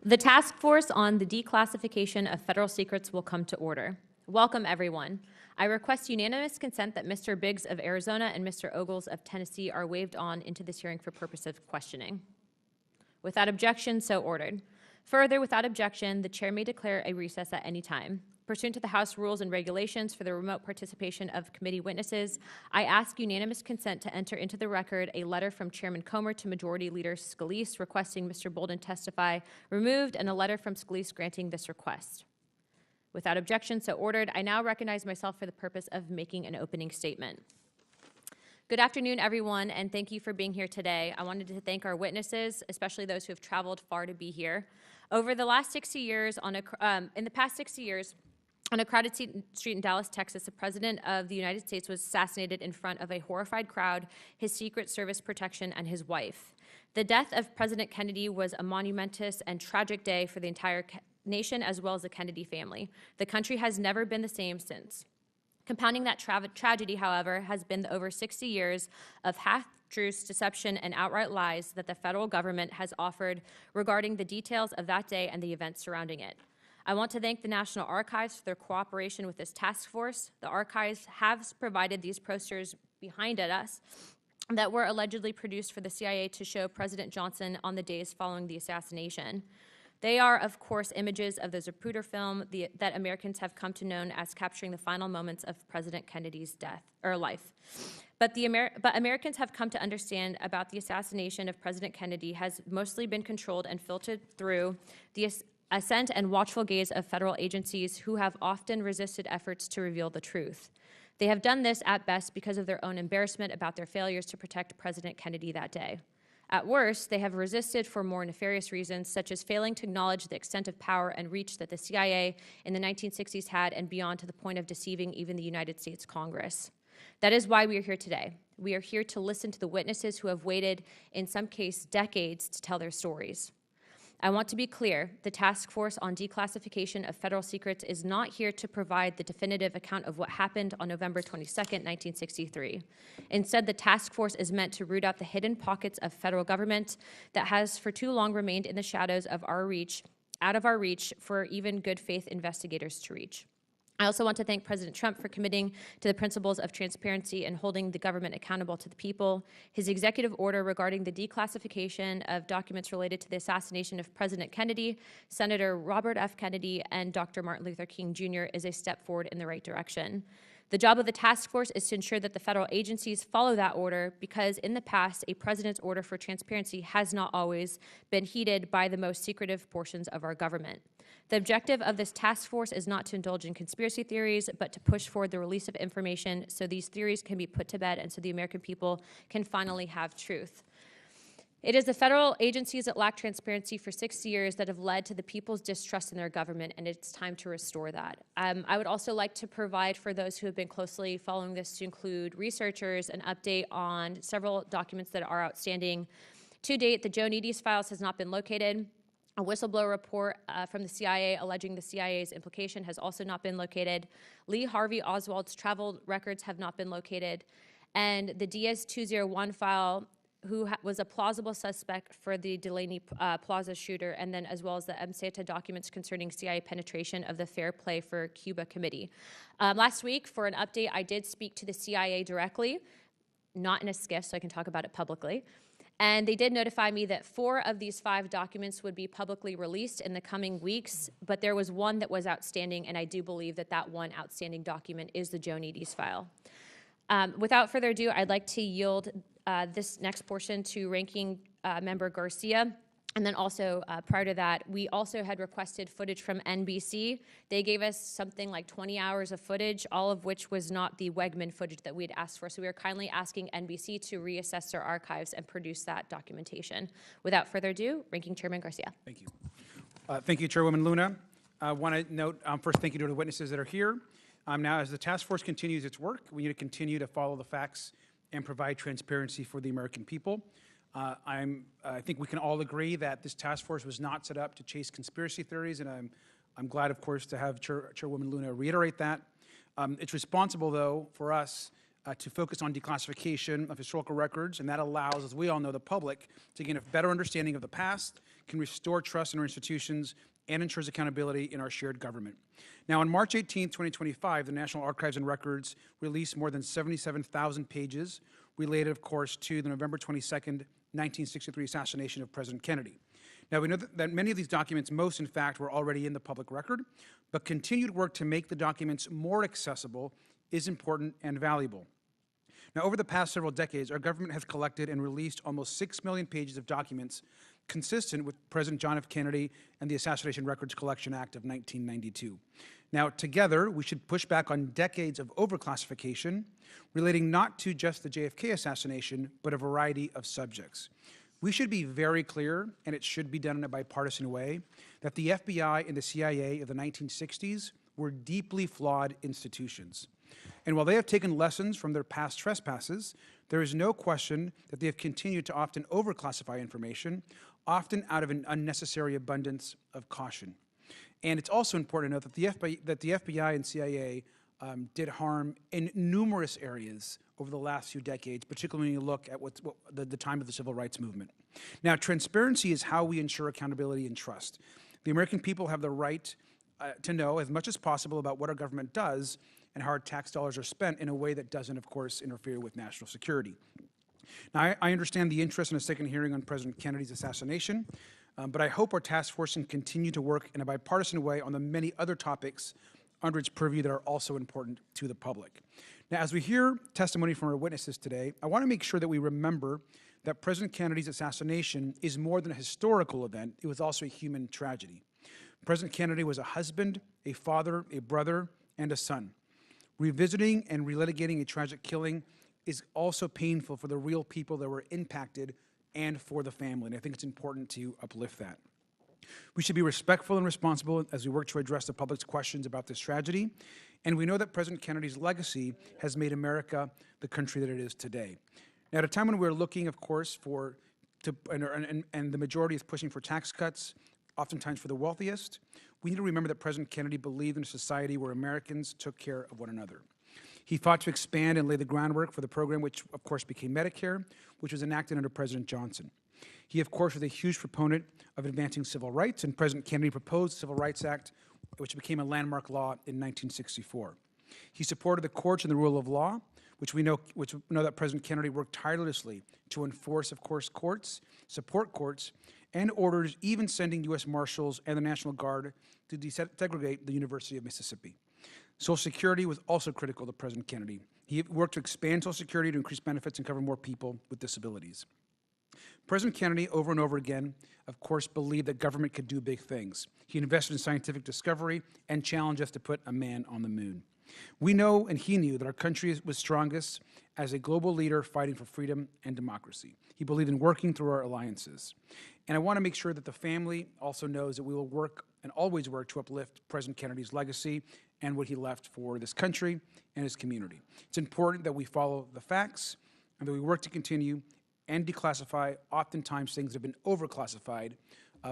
The task force on the declassification of federal secrets will come to order. Welcome, everyone. I request unanimous consent that Mr. Biggs of Arizona and Mr. Ogles of Tennessee are waived on into this hearing for purpose of questioning. Without objection, so ordered. Further, without objection, the chair may declare a recess at any time. Pursuant to the House rules and regulations for the remote participation of committee witnesses, I ask unanimous consent to enter into the record a letter from Chairman Comer to Majority Leader Scalise requesting Mr. Bolden testify removed, and a letter from Scalise granting this request. Without objection, so ordered. I now recognize myself for the purpose of making an opening statement. Good afternoon, everyone, and thank you for being here today. I wanted to thank our witnesses, especially those who have traveled far to be here. Over the last 60 years, in the past 60 years, on a crowded street in Dallas, Texas, the President of the United States was assassinated in front of a horrified crowd, his Secret Service protection, and his wife. The death of President Kennedy was a monumentous and tragic day for the entire nation as well as the Kennedy family. The country has never been the same since. Compounding that tragedy, however, has been the over 60 years of half-truths, deception, and outright lies that the federal government has offered regarding the details of that day and the events surrounding it. I want to thank the National Archives for their cooperation with this task force. The archives have provided these posters behind us that were allegedly produced for the CIA to show President Johnson on the days following the assassination. They are, of course, images of the Zapruder film that Americans have come to know as capturing the final moments of President Kennedy's death or life. But Americans have come to understand about the assassination of President Kennedy has mostly been controlled and filtered through the assent and watchful gaze of federal agencies who have often resisted efforts to reveal the truth. They have done this at best because of their own embarrassment about their failures to protect President Kennedy that day. At worst, they have resisted for more nefarious reasons, such as failing to acknowledge the extent of power and reach that the CIA in the 1960s had and beyond, to the point of deceiving even the United States Congress. That is why we are here today. We are here to listen to the witnesses who have waited, in some cases, decades to tell their stories. I want to be clear, the task force on declassification of federal secrets is not here to provide the definitive account of what happened on November 22nd, 1963. Instead, the task force is meant to root out the hidden pockets of federal government that has for too long remained in the shadows of our reach, out of our reach for even good faith investigators to reach. I also want to thank President Trump for committing to the principles of transparency and holding the government accountable to the people. His executive order regarding the declassification of documents related to the assassination of President Kennedy, Senator Robert F. Kennedy, and Dr. Martin Luther King Jr. is a step forward in the right direction. The job of the task force is to ensure that the federal agencies follow that order, because in the past, a president's order for transparency has not always been heeded by the most secretive portions of our government. The objective of this task force is not to indulge in conspiracy theories, but to push forward the release of information so these theories can be put to bed and so the American people can finally have truth. It is the federal agencies that lack transparency for 60 years that have led to the people's distrust in their government, and it's time to restore that. I would also like to provide, for those who have been closely following this, to include researchers, an update on several documents that are outstanding. To date, the Joe Needy's files has not been located. A whistleblower report from the CIA alleging the CIA's implication has also not been located. Lee Harvey Oswald's travel records have not been located. And the Diaz-201 file, who was a plausible suspect for the Delaney Plaza shooter, and then as well as the MSETA documents concerning CIA penetration of the Fair Play for Cuba Committee. Last week, for an update, I did speak to the CIA directly, not in a skiff, so I can talk about it publicly. And they did notify me that 4 of these 5 documents would be publicly released in the coming weeks, but there was one that was outstanding, and I do believe that that one outstanding document is the Joe Needy's file. Without further ado, I'd like to yield this next portion to Ranking Member Garcia. And then also, prior to that, we also had requested footage from NBC. They gave us something like 20 hours of footage, all of which was not the Wegman footage that we had asked for. So we are kindly asking NBC to reassess their archives and produce that documentation. Without further ado, Ranking Chairman Garcia. Thank you. Thank you, Chairwoman Luna. I want to note, first, thank you to the witnesses that are here. Now, as the task force continues its work, we need to continue to follow the facts and provide transparency for the American people. I think we can all agree that this task force was not set up to chase conspiracy theories, and I'm glad, of course, to have Chairwoman Luna reiterate that. It's responsible, though, for us to focus on declassification of historical records, and that allows, as we all know, the public to gain a better understanding of the past, can restore trust in our institutions, and ensures accountability in our shared government. Now, on March 18, 2025, the National Archives and Records released more than 77,000 pages related, of course, to the November 22nd, 1963 assassination of President Kennedy. Now, we know that many of these documents, most in fact, were already in the public record, but continued work to make the documents more accessible is important and valuable. Now, over the past several decades, our government has collected and released almost 6 million pages of documents consistent with President John F. Kennedy and the Assassination Records Collection Act of 1992. Now, together, we should push back on decades of overclassification relating not to just the JFK assassination, but a variety of subjects. We should be very clear, and it should be done in a bipartisan way, that the FBI and the CIA of the 1960s were deeply flawed institutions. And while they have taken lessons from their past trespasses, there is no question that they have continued to often overclassify information, often out of an unnecessary abundance of caution. And it's also important to note that the FBI and CIA did harm in numerous areas over the last few decades, particularly when you look at the time of the civil rights movement. Now, transparency is how we ensure accountability and trust. The American people have the right to know as much as possible about what our government does and how our tax dollars are spent in a way that doesn't, of course, interfere with national security. Now, I understand the interest in a second hearing on President Kennedy's assassination, but I hope our task force can continue to work in a bipartisan way on the many other topics under its purview that are also important to the public. Now, as we hear testimony from our witnesses today, I want to make sure that we remember that President Kennedy's assassination is more than a historical event. It was also a human tragedy. President Kennedy was a husband, a father, a brother, and a son. Revisiting and relitigating a tragic killing is also painful for the real people that were impacted and for the family, and I think it's important to uplift that. We should be respectful and responsible as we work to address the public's questions about this tragedy, and we know that President Kennedy's legacy has made America the country that it is today. Now, at a time when we're looking, of course, and the majority is pushing for tax cuts, oftentimes for the wealthiest, we need to remember that President Kennedy believed in a society where Americans took care of one another. He fought to expand and lay the groundwork for the program which, of course, became Medicare, which was enacted under President Johnson. He, of course, was a huge proponent of advancing civil rights, and President Kennedy proposed the Civil Rights Act, which became a landmark law in 1964. He supported the courts and the rule of law, which we know that President Kennedy worked tirelessly to enforce, of course, courts, support courts, and orders even sending U.S. Marshals and the National Guard to desegregate the University of Mississippi. Social Security was also critical to President Kennedy. He worked to expand Social Security to increase benefits and cover more people with disabilities. President Kennedy, over and over again, of course, believed that government could do big things. He invested in scientific discovery and challenged us to put a man on the moon. We know, and he knew, that our country was strongest as a global leader fighting for freedom and democracy. He believed in working through our alliances. And I want to make sure that the family also knows that we will work and always work to uplift President Kennedy's legacy and what he left for this country and his community. It's important that we follow the facts and that we work to continue and declassify oftentimes things that have been overclassified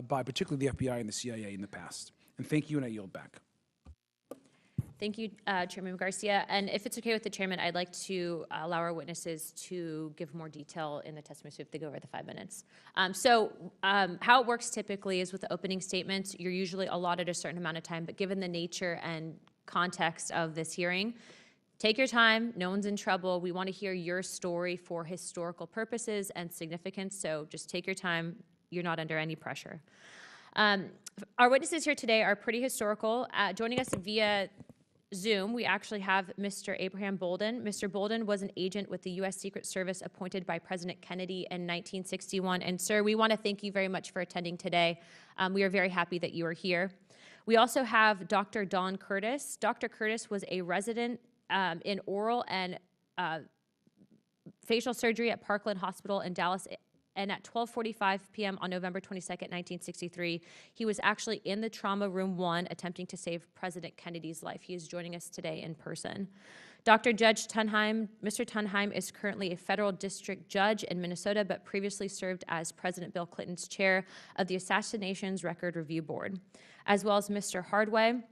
by particularly the FBI and the CIA in the past. And thank you, and I yield back. Thank you, Chairman Garcia. And if it's okay with the chairman, I'd like to allow our witnesses to give more detail in the testimony, so if they go over the 5 minutes. How it works typically is with the opening statements, you're usually allotted a certain amount of time, but given the nature and context of this hearing, take your time. No one's in trouble. We want to hear your story for historical purposes and significance, so just take your time. You're not under any pressure. Our witnesses here today are pretty historical. Joining us via Zoom, we actually have Mr. Abraham Bolden. Mr. Bolden was an agent with the U.S. Secret Service appointed by President Kennedy in 1961. And sir, we want to thank you very much for attending today. We are very happy that you are here. We also have Dr. Dawn Curtis. Dr. Curtis was a resident in oral and facial surgery at Parkland Hospital in Dallas. And at 12:45 p.m. on November 22nd, 1963, he was actually in the trauma room 1 attempting to save President Kennedy's life. He is joining us today in person. Dr. Judge Tunheim, Mr. Tunheim is currently a federal district judge in Minnesota, but previously served as President Bill Clinton's chair of the Assassinations Record Review Board, as well as Mr. Hardway.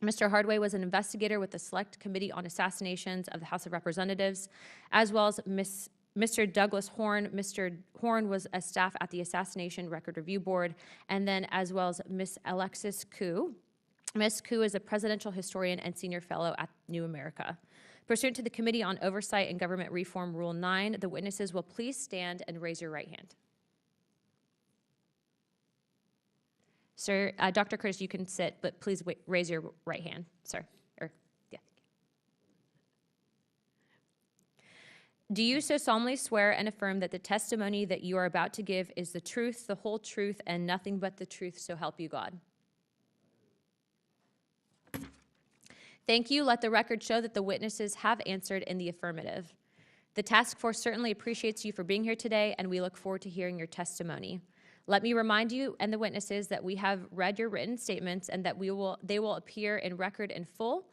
Mr. Hardway was an investigator with the Select Committee on Assassinations of the House of Representatives, as well as Mr. Douglas Horn. Mr. Horn was a staff at the Assassination Record Review Board, and then as well as Ms. Alexis Koo. Ms. Koo is a presidential historian and senior fellow at New America. Pursuant to the Committee on Oversight and Government Reform Rule 9, the witnesses will please stand and raise your right hand. Sir, Dr. Curtis, you can sit, but please raise your right hand, sir. Yeah. Do you so solemnly swear and affirm that the testimony that you are about to give is the truth, the whole truth, and nothing but the truth, so help you God? Thank you. Let the record show that the witnesses have answered in the affirmative. The task force certainly appreciates you for being here today, and we look forward to hearing your testimony. Let me remind you and the witnesses that we have read your written statements and that they will appear in record in full.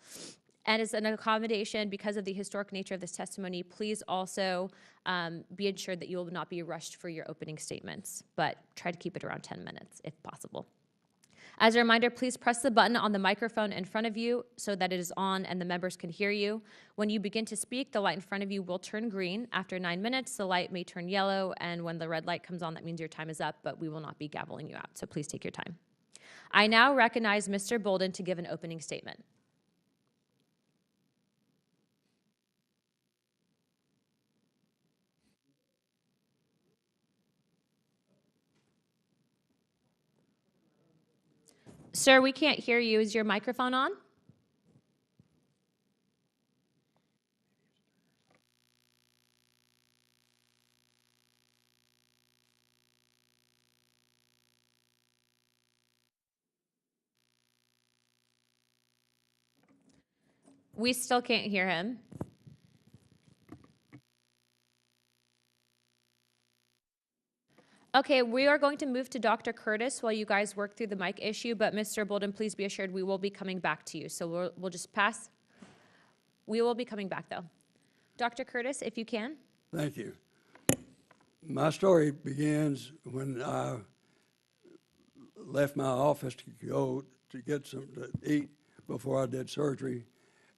And as an accommodation, because of the historic nature of this testimony, please also be ensured that you will not be rushed for your opening statements, but try to keep it around 10 minutes if possible. As a reminder, please press the button on the microphone in front of you so that it is on and the members can hear you. When you begin to speak, the light in front of you will turn green. After 9 minutes, the light may turn yellow, and when the red light comes on, that means your time is up, but we will not be gaveling you out, so please take your time. I now recognize Mr. Bolden to give an opening statement. Sir, we can't hear you. Is your microphone on? We still can't hear him. Okay, we are going to move to Dr. Curtis while you guys work through the mic issue, but Mr. Bolden, please be assured we will be coming back to you. So we'll just pass. We will be coming back, though. Dr. Curtis, if you can. Thank you. My story begins when I left my office to go to get something to eat before I did surgery.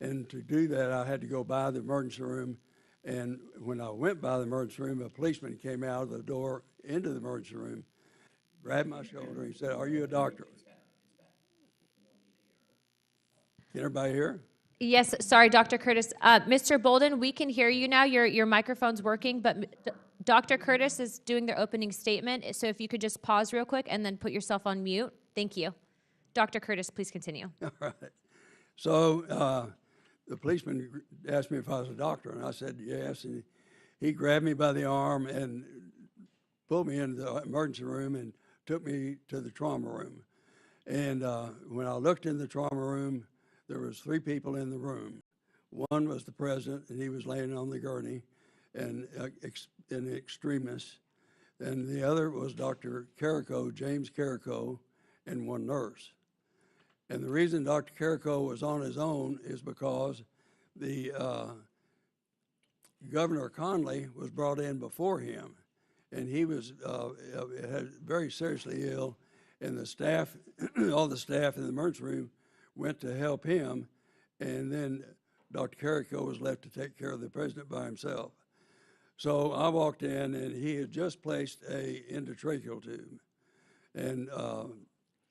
And to do that, I had to go by the emergency room. And when I went by the emergency room, a policeman came out of the door into the emergency room, grabbed my shoulder, and he said, "Are you a doctor?" Can everybody hear? Yes, sorry, Dr. Curtis. Mr. Bolden, we can hear you now. Your microphone's working, but Dr. Curtis is doing their opening statement. So if you could just pause real quick and then put yourself on mute. Thank you. Dr. Curtis, please continue. All right. So the policeman asked me if I was a doctor, and I said yes. And he grabbed me by the arm and pulled me into the emergency room and took me to the trauma room. And when I looked in the trauma room, there was 3 people in the room. One was the president, and he was laying on the gurney, and an extremist. And the other was Dr. Carrico, James Carrico, and one nurse. And the reason Dr. Carrico was on his own is because the Governor Conley was brought in before him, and he was very seriously ill, and the staff, all the staff in the emergency room went to help him, and then Dr. Carrico was left to take care of the president by himself. So I walked in, and he had just placed a endotracheal tube, and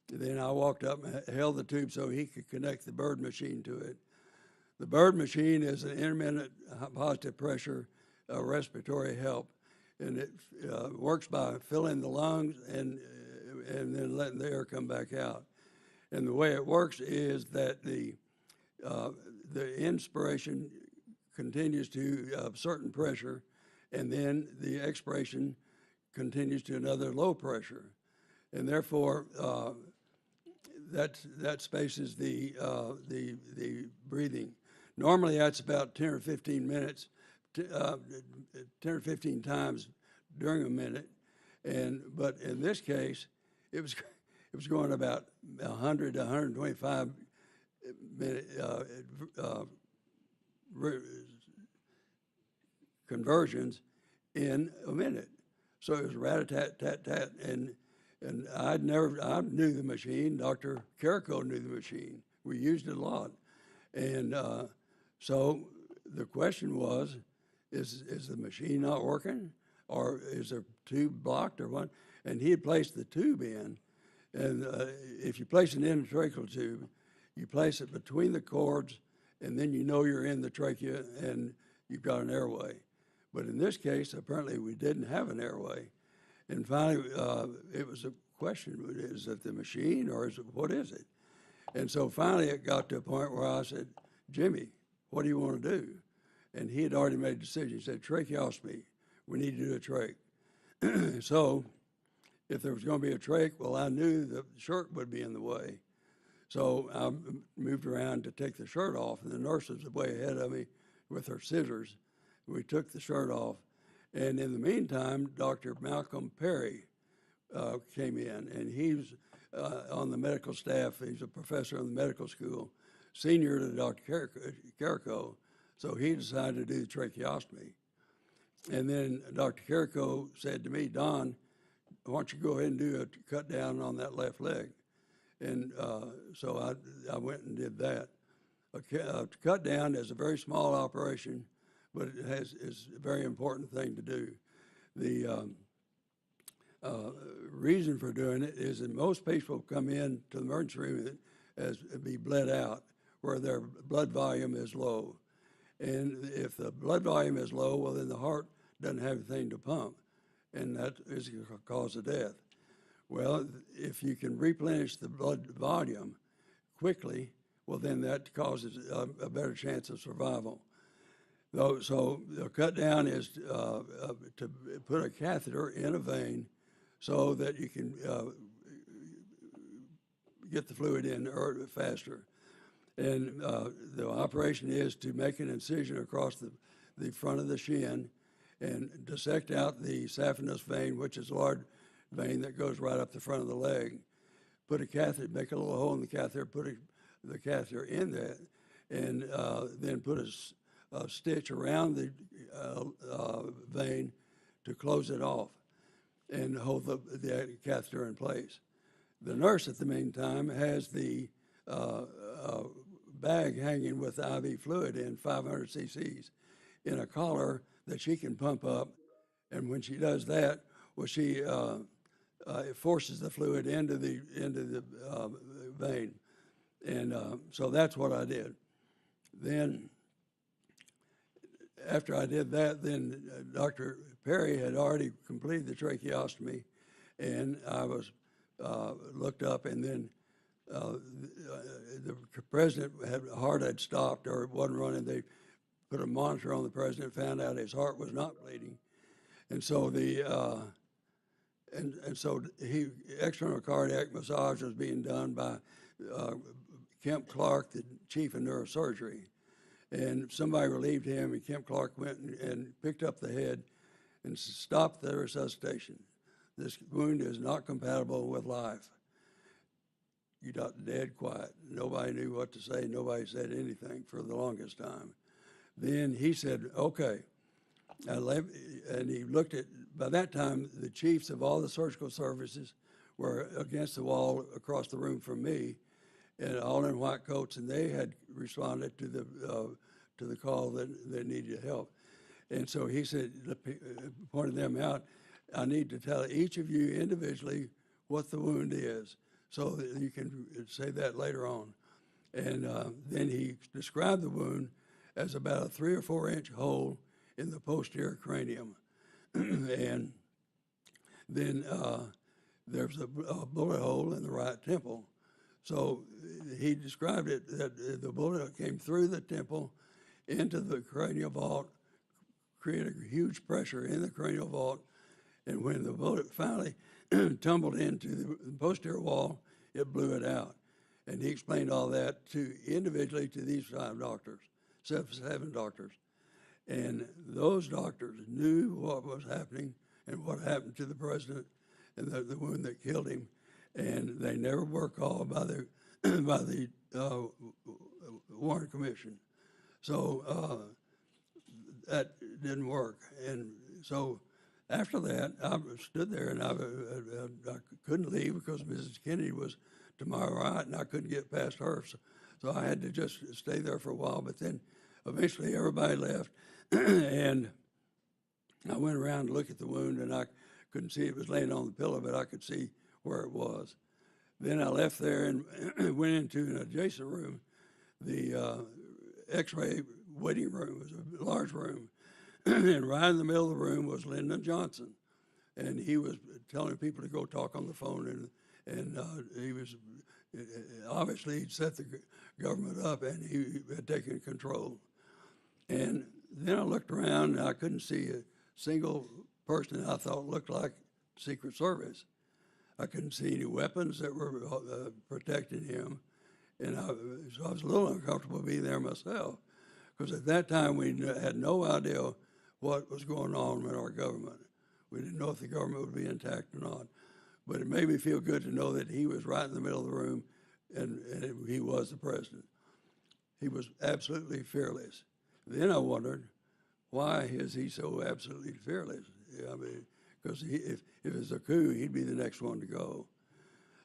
then I walked up and held the tube so he could connect the bird machine to it. The bird machine is an intermittent positive pressure respiratory help, and it works by filling the lungs and then letting the air come back out. And the way it works is that the inspiration continues to a certain pressure, and then the expiration continues to another low pressure, and therefore that spaces the breathing. Normally, that's about 10 or 15 minutes, 10 or 15 times during a minute, but in this case, it was going about 100 to 125 minute conversions in a minute. So it was rat-a-tat-tat-tat, and I knew the machine. Dr. Carrico knew the machine We used it a lot. And so the question was, is the machine not working? Or is the tube blocked or what? And he had placed the tube in. And if you place an endotracheal tube, you place it between the cords, and then you know you're in the trachea and you've got an airway. But in this case, apparently we didn't have an airway. And finally, it was a question, is it the machine or what is it? And so finally it got to a point where I said, Jimmy, what do you want to do? And he had already made a decision. He said, tracheostomy, we need to do a trach. So if there was going to be a trach, well, I knew the shirt would be in the way. So I moved around to take the shirt off, and the nurse was way ahead of me with her scissors. We took the shirt off. And in the meantime, Dr. Malcolm Perry came in, and he was on the medical staff. He's a professor in the medical school, senior to Dr. Carrico. So he decided to do the tracheostomy. And then Dr. Carrico said to me, Don, why don't you go ahead and do a cut down on that left leg? And so I went and did that. A cut down is a very small operation, but is a very important thing to do. The reason for doing it is that most people come in to the emergency room as be bled out, where their blood volume is low. And if the blood volume is low, well, then the heart doesn't have anything to pump, and that is the cause of death. Well, if you can replenish the blood volume quickly, well, then that causes a better chance of survival. So the cut down is to put a catheter in a vein so that you can get the fluid in faster. And the operation is to make an incision across the front of the shin and dissect out the saphenous vein, which is a large vein that goes right up the front of the leg. Put a catheter, make a little hole in the catheter, put the catheter in that, and then put a stitch around the vein to close it off and hold the catheter in place. The nurse at the meantime has the bag hanging with IV fluid in 500 cc's in a collar that she can pump up, and when she does that, well, she it forces the fluid into the vein, and so that's what I did. Then after I did that, then Dr. Perry had already completed the tracheostomy, and I was looked up, and then the president heart had stopped or it wasn't running. They put a monitor on the president, found out his heart was not bleeding, and so external cardiac massage was being done by Kemp Clark, the chief of neurosurgery. And somebody relieved him, and Kemp Clark went and picked up the head and stopped the resuscitation. This wound is not compatible with life. You got dead quiet. Nobody knew what to say. Nobody said anything for the longest time. Then he said, okay. And he looked at, by that time, the chiefs of all the surgical services were against the wall across the room from me, and all in white coats, and they had responded to the call that they needed help. And so he said, pointed them out, I need to tell each of you individually what the wound is, so that you can say that later on. And then he described the wound as about a 3 or 4 inch hole in the posterior cranium. And then there's a bullet hole in the right temple. So he described it that the bullet came through the temple into the cranial vault, created a huge pressure in the cranial vault, and when the bullet finally tumbled into the posterior wall, it blew it out. And he explained all that individually to these 5 doctors, 7 doctors. And those doctors knew what was happening and what happened to the president and the wound that killed him. And they never were called by the Warren Commission. So that didn't work. And so after that, I stood there and I couldn't leave because Mrs. Kennedy was to my right and I couldn't get past her. So I had to just stay there for a while, but then eventually everybody left, and I went around to look at the wound, and I couldn't see it was laying on the pillow, but I could see where it was. Then I left there and went into an adjacent room. The X-ray waiting room was a large room, and right in the middle of the room was Lyndon Johnson, and he was telling people to go talk on the phone, and he was obviously he'd set the government up, and he had taken control. And then I looked around, and I couldn't see a single person I thought looked like Secret Service. I couldn't see any weapons that were protecting him, and so I was a little uncomfortable being there myself, because at that time we had no idea what was going on in our government. We didn't know if the government would be intact or not, but it made me feel good to know that he was right in the middle of the room, and he was the president. He was absolutely fearless. Then I wondered, why is he so absolutely fearless? I mean, because if it's a coup, he'd be the next one to go.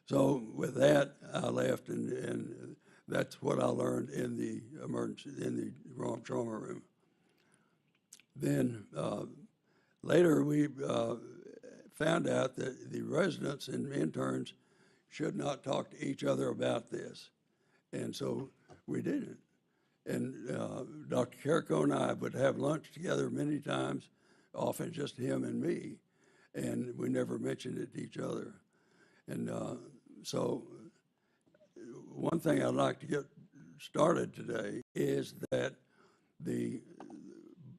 So with that, I left, and that's what I learned in the trauma room. Then later we found out that the residents and interns should not talk to each other about this, and so we didn't. And Dr. Carrico and I would have lunch together many times, often just him and me, and we never mentioned it to each other. And so one thing I'd like to get started today is that the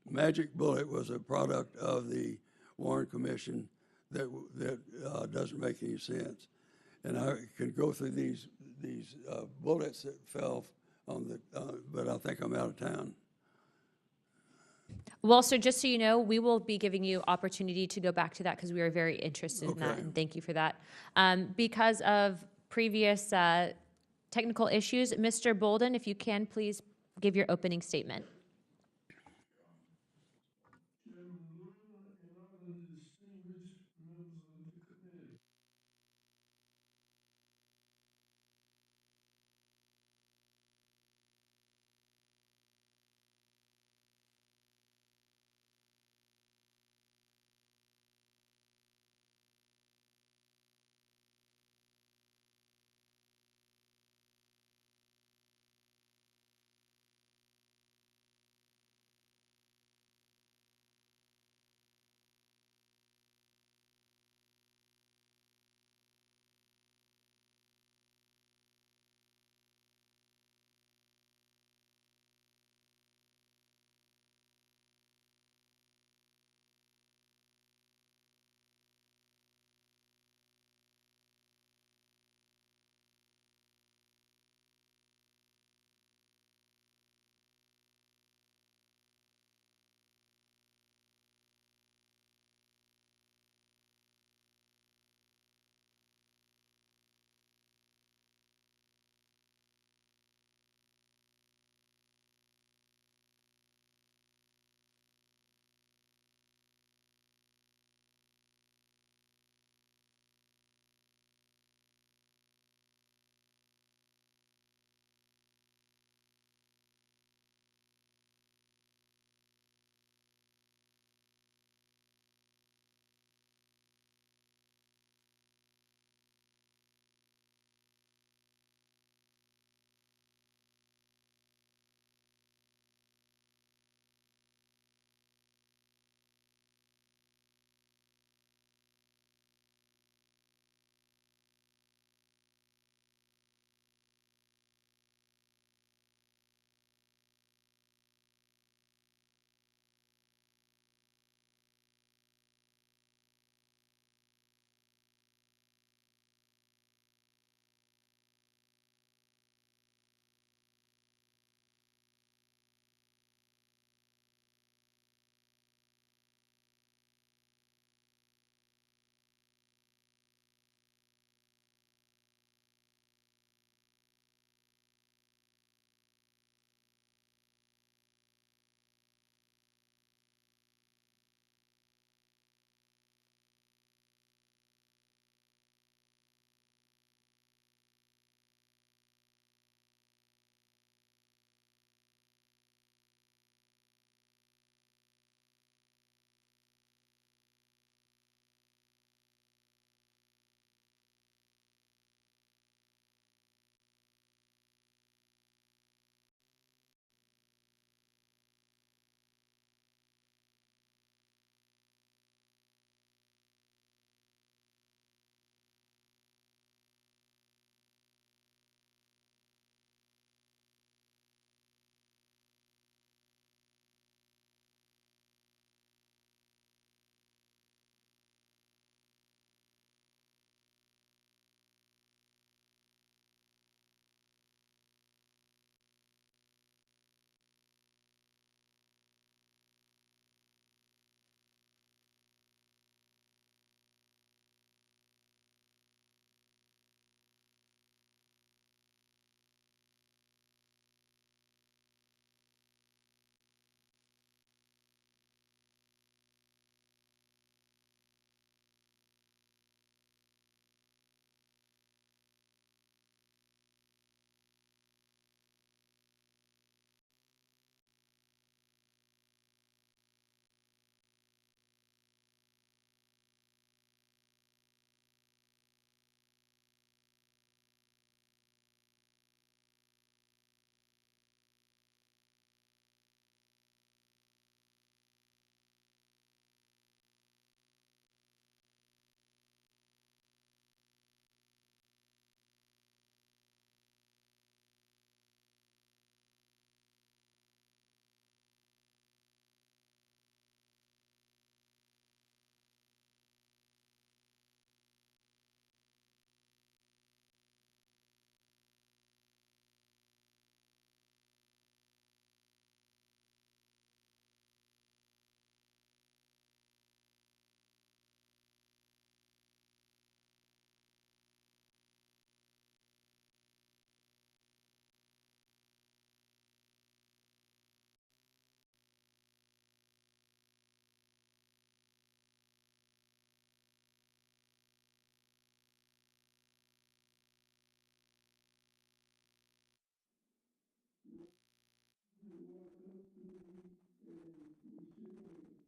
magic bullet was a product of the Warren Commission that doesn't make any sense. And I can go through these bullets that fell on the, but I think I'm out of town. Well, sir, just so you know, we will be giving you opportunity to go back to that because we are very interested in that, Okay. and thank you for that. Because of previous technical issues, Mr. Bolden, if you can, please give your opening statement. and we should